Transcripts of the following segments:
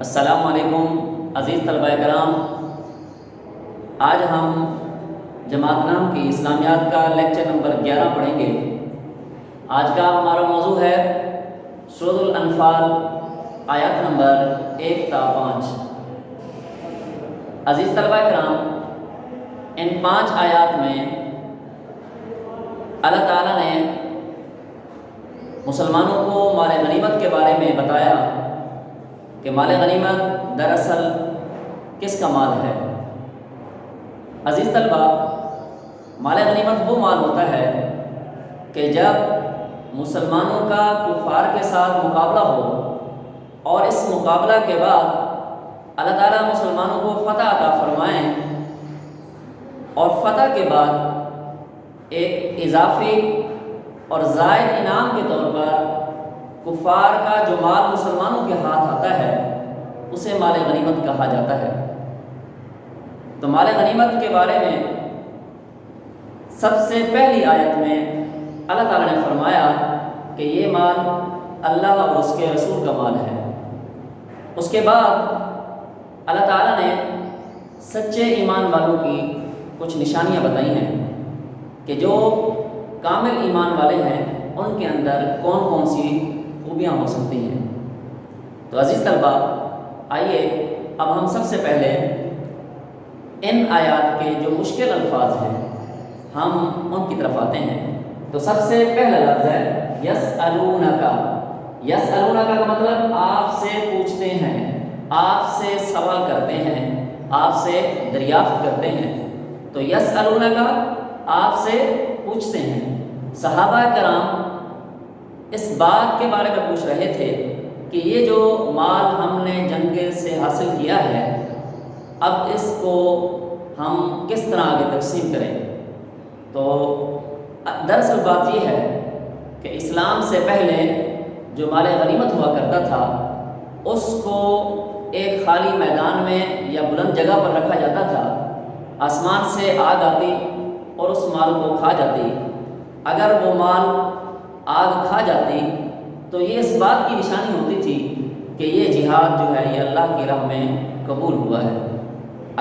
السلام علیکم عزیز طلبہ کرام، آج ہم جماعت نام کی اسلامیات کا لیکچر نمبر 11 پڑھیں گے۔ آج کا ہمارا موضوع ہے سورۃ الانفال آیات نمبر 1 تا 5۔ عزیز طلبہ کرام، ان 5 آیات میں اللہ تعالیٰ نے مسلمانوں کو مال غنیمت کے بارے میں بتایا کہ مال غنیمت دراصل کس کا مال ہے۔ عزیز طلبہ، مال غنیمت وہ مال ہوتا ہے کہ جب مسلمانوں کا کفار کے ساتھ مقابلہ ہو اور اس مقابلہ کے بعد اللہ تعالیٰ مسلمانوں کو فتح عطا فرمائیں، اور فتح کے بعد ایک اضافی اور زائد انعام کے طور پر کفار کا جو مال مسلمانوں کے ہاتھ آتا ہے اسے مال غنیمت کہا جاتا ہے۔ تو مال غنیمت کے بارے میں سب سے پہلی آیت میں اللہ تعالیٰ نے فرمایا کہ یہ مال اللہ اور اس کے رسول کا مال ہے۔ اس کے بعد اللہ تعالیٰ نے سچے ایمان والوں کی کچھ نشانیاں بتائی ہیں کہ جو کامل ایمان والے ہیں ان کے اندر کون کون سی خوبیاں ہو سکتی ہیں۔ تو عزیز طلبہ، آئیے اب ہم سب سے پہلے ان آیات کے جو مشکل الفاظ ہیں ہم ان کی طرف آتے ہیں۔ تو سب سے پہلا لفظ ہے یسألونکا۔ یسألونکا کا مطلب آپ سے پوچھتے ہیں، آپ سے سوال کرتے ہیں، آپ سے دریافت کرتے ہیں۔ تو یسألونکا آپ سے پوچھتے ہیں۔ صحابہ کرام اس بات کے بارے میں پوچھ رہے تھے کہ یہ جو مال ہم نے جنگ سے حاصل کیا ہے اب اس کو ہم کس طرح آگے تقسیم کریں۔ تو دراصل بات یہ ہے کہ اسلام سے پہلے جو مال غنیمت ہوا کرتا تھا اس کو ایک خالی میدان میں یا بلند جگہ پر رکھا جاتا تھا، آسمان سے آگ آتی اور اس مال کو کھا جاتی۔ اگر وہ مال آگ کھا جاتی تو یہ اس بات کی نشانی ہوتی تھی کہ یہ جہاد جو ہے یہ اللہ کی راہ میں قبول ہوا ہے۔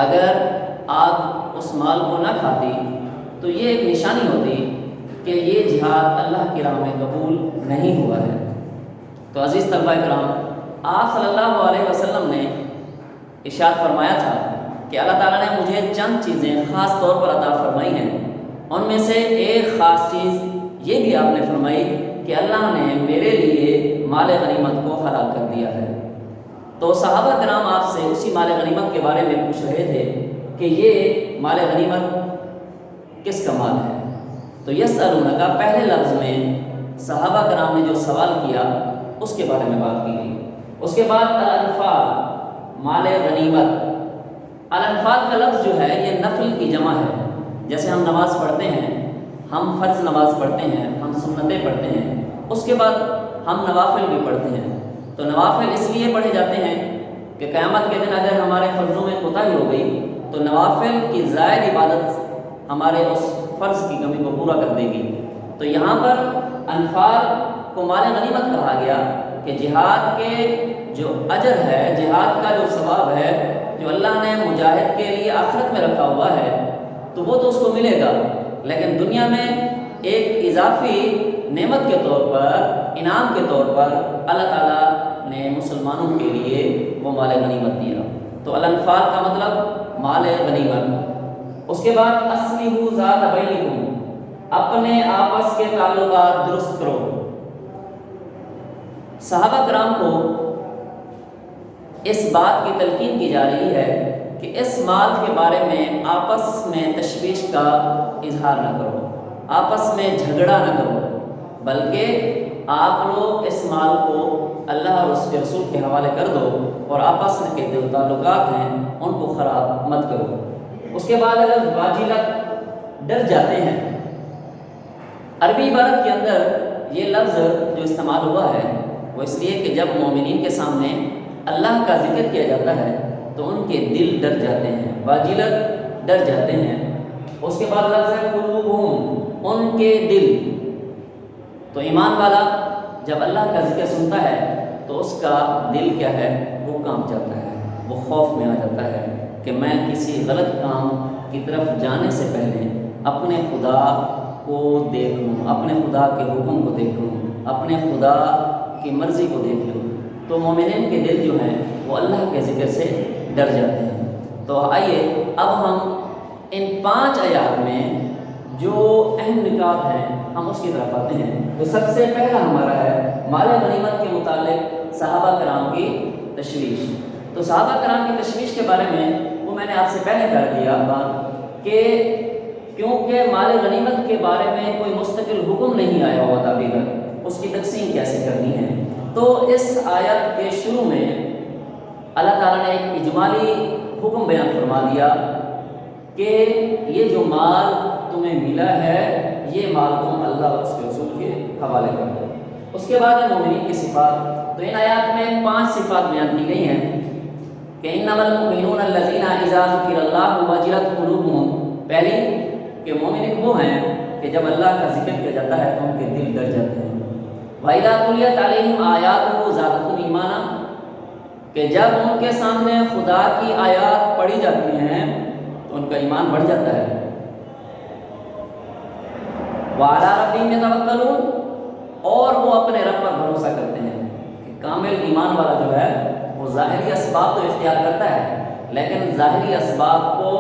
اگر آگ اس مال کو نہ کھاتی تو یہ ایک نشانی ہوتی کہ یہ جہاد اللہ کی راہ میں قبول نہیں ہوا ہے۔ تو عزیز طلبہ کرام، آپ صلی اللہ علیہ وسلم نے ارشاد فرمایا تھا کہ اللہ تعالیٰ نے مجھے چند چیزیں خاص طور پر عطا فرمائی ہیں، ان میں سے ایک خاص چیز یہ بھی آپ نے فرمائی کہ اللہ نے میرے لیے مال غنیمت کو حلال کر دیا ہے۔ تو صحابہ کرام آپ سے اسی مال غنیمت کے بارے میں پوچھ رہے تھے کہ یہ مال غنیمت کس کا مال ہے۔ تو یسألونکا کا پہلے لفظ میں صحابہ کرام نے جو سوال کیا اس کے بارے میں بات کی گئی۔ اس کے بعد الانفال، مال غنیمت۔ الانفال کا لفظ جو ہے یہ نفل کی جمع ہے۔ جیسے ہم نماز پڑھتے ہیں، ہم فرض نماز پڑھتے ہیں، ہم سنتیں پڑھتے ہیں، اس کے بعد ہم نوافل بھی پڑھتے ہیں۔ تو نوافل اس لیے پڑھے جاتے ہیں کہ قیامت کے دن اگر ہمارے فرضوں میں کوتاہی ہو گئی تو نوافل کی زائد عبادت ہمارے اس فرض کی کمی کو پورا کر دے گی۔ تو یہاں پر انفال کو مال غنیمت کہا گیا کہ جہاد کے جو اجر ہے، جہاد کا جو ثواب ہے جو اللہ نے مجاہد کے لیے آخرت میں رکھا ہوا ہے تو وہ تو اس کو ملے گا، لیکن دنیا میں ایک اضافی نعمت کے طور پر، انعام کے طور پر اللہ تعالیٰ نے مسلمانوں کے لیے وہ مال غنیمت دیا۔ تو الانفال کا مطلب مال غنیمت۔ اس کے بعد اصلحوا ذات بینکم، اپنے آپس کے تعلقات درست کرو۔ صحابہ کرام کو اس بات کی تلقین کی جا رہی ہے کہ اس مال کے بارے میں آپس میں تشویش کا اظہار نہ کرو، آپس میں جھگڑا نہ کرو، بلکہ آپ لوگ اس مال کو اللہ اور اس کے رسول کے حوالے کر دو اور آپس میں کے جو تعلقات ہیں ان کو خراب مت کرو۔ اس کے بعد اگر واجلت، ڈر جاتے ہیں، عربی عبارت کے اندر یہ لفظ جو استعمال ہوا ہے وہ اس لیے کہ جب مومنین کے سامنے اللہ کا ذکر کیا جاتا ہے تو ان کے دل ڈر جاتے ہیں، واجلت، ڈر جاتے ہیں۔ اس کے بعد لفظ ہے قلوبہم، ان کے دل۔ تو ایمان والا جب اللہ کا ذکر سنتا ہے تو اس کا دل کیا ہے، وہ کانپ جاتا ہے، وہ خوف میں آ جاتا ہے کہ میں کسی غلط کام کی طرف جانے سے پہلے اپنے خدا کو دیکھ لوں، اپنے خدا کے حکم کو دیکھ لوں، اپنے خدا کی مرضی کو دیکھ لوں۔ تو مومنین کے دل جو ہیں وہ اللہ کے ذکر سے ڈر جاتے ہیں۔ تو آئیے اب ہم ان 5 آیات میں جو اہم نکات ہیں ہم اس کی طرف آتے ہیں۔ تو سب سے پہلا ہمارا ہے مال غنیمت کے متعلق صحابہ کرام کی تشویش۔ تو صحابہ کرام کی تشویش کے بارے میں وہ میں نے آپ سے پہلے کر دیا بات کہ کیونکہ مال غنیمت کے بارے میں کوئی مستقل حکم نہیں آیا ہوا تھا ابھی تک، اس کی تقسیم کیسے کرنی ہے۔ تو اس آیت کے شروع میں اللہ تعالیٰ نے ایک اجمالی حکم بیان فرما دیا کہ یہ جو مال تمہیں ملا ہے یہ مال تم اللہ اور اس کے رسول کے حوالے کر دو۔ اس کے بعد مومنین کی صفات، تو ان آیات میں 5 صفات بیان کی گئی ہیں کہ انما المؤمنون الذین اذا ذکر اللہ وجلت قلوبهم، پہلی کہ مومن وہ ہیں کہ جب اللہ کا ذکر کیا جاتا ہے تو ان کے دل ڈر جاتے ہیں۔ وَإِذَا تُلِيَتْ عَلَيْهِمْ آيَاتُهُ زَادَتْهُمْ ایمانا، کہ جب ان کے سامنے خدا کی آیات پڑھی جاتی ہیں تو ان کا ایمان بڑھ جاتا ہے۔ وَعَلَىٰ رَبِّهِمْ يَتَوَكَّلُونَ، اور وہ اپنے رب پر بھروسہ کرتے ہیں۔ کہ کامل ایمان والا جو ہے وہ ظاہری اسباب تو اختیار کرتا ہے، لیکن ظاہری اسباب کو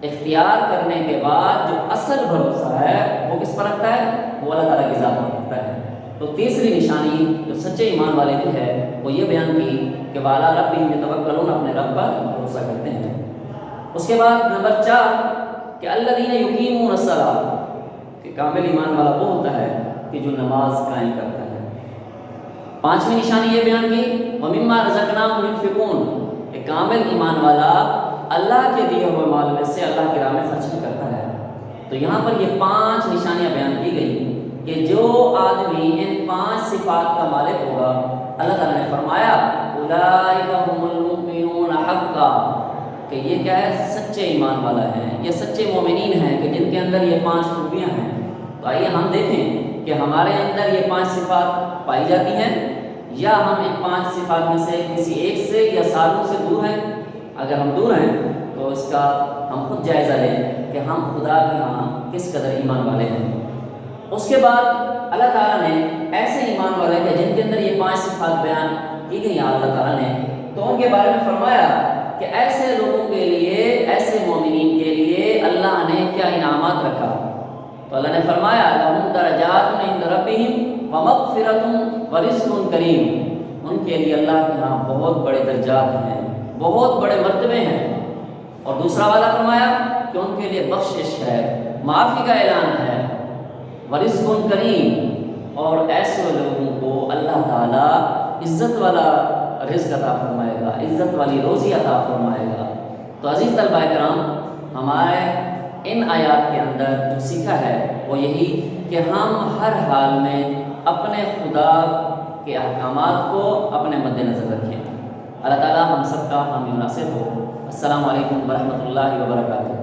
اختیار کرنے کے بعد جو اصل بھروسہ ہے وہ کس پر رکھتا ہے؟ وہ اللہ تعالیٰ کی ذات پر رکھتا ہے۔ تو تیسری نشانی جو سچے ایمان والے کی ہے وہ یہ بیان کی کہ وَعَلَىٰ رَبِّهِمْ يَتَوَكَّلُونَ، اپنے رب پر بھروسہ کرتے ہیں۔ اس کے بعد نمبر 4 کہ الَّذِينَ يُقِيمُونَ الصَّلَاةَ، کہ کامل ایمان والا وہ ہوتا ہے کہ جو نماز قائم کرتا ہے۔ 5ویں نشانی یہ بیان کی وَمِمَّا رَزَقْنَاهُمْ يُنْفِقُونَ، کہ کامل ایمان والا اللہ کے دیے ہوئے مال میں سے اللہ کی راہ میں خرچ کرتا ہے۔ تو یہاں پر یہ 5 نشانیاں بیان کی گئی کہ جو آدمی ان 5 صفات کا مالک ہوگا، اللہ تعالیٰ نے فرمایا اولئک هم المؤمنون حقا، کہ یہ کیا ہے؟ سچے ایمان والا ہے، یہ سچے مومنین ہیں کہ جن کے اندر یہ 5 خوبیاں ہیں۔ تو آئیے ہم دیکھیں کہ ہمارے اندر یہ 5 صفات پائی جاتی ہیں یا ہم ان 5 صفات میں سے کسی ایک سے یا ساروں سے دور ہیں۔ اگر ہم دور ہیں تو اس کا ہم خود جائزہ لیں کہ ہم خدا کے ہاں کس قدر ایمان والے ہیں۔ اس کے بعد اللہ تعالیٰ نے ایسے ایمان والے کہ جن کے اندر یہ 5 صفات بیان کی گئی ہیں اللہ تعالیٰ نے، تو ان کے بارے میں فرمایا کہ ایسے لوگوں کے لیے، ایسے مومنین کے لیے اللہ نے کیا انعامات رکھا۔ تو اللہ نے فرمایا لَهُمْ دَرَجَاتٌ عِندَ رَبِّهِمْ وَمَغْفِرَةٌ وَرِزْقٌ كَرِيمٌ، ان کے لیے اللہ کے ہاں بہت بڑے درجات ہیں، بہت بڑے مرتبے ہیں۔ اور دوسرا والا فرمایا کہ ان کے لیے بخشش ہے، معافی کا اعلان ہے، ورزق کریم، اور ایسے لوگوں کو اللہ تعالیٰ عزت والا رزق عطا فرمائے گا، عزت والی روزی عطا فرمائے گا۔ تو عزیز طلبہ کرام، ہمارے ان آیات کے اندر جو سیکھا ہے وہ یہی کہ ہم ہر حال میں اپنے خدا کے احکامات کو اپنے مد نظر رکھیں۔ اللہ تعالیٰ ہم سب کا حامی و ناصر ہو۔ السلام علیکم ورحمۃ اللہ وبرکاتہ۔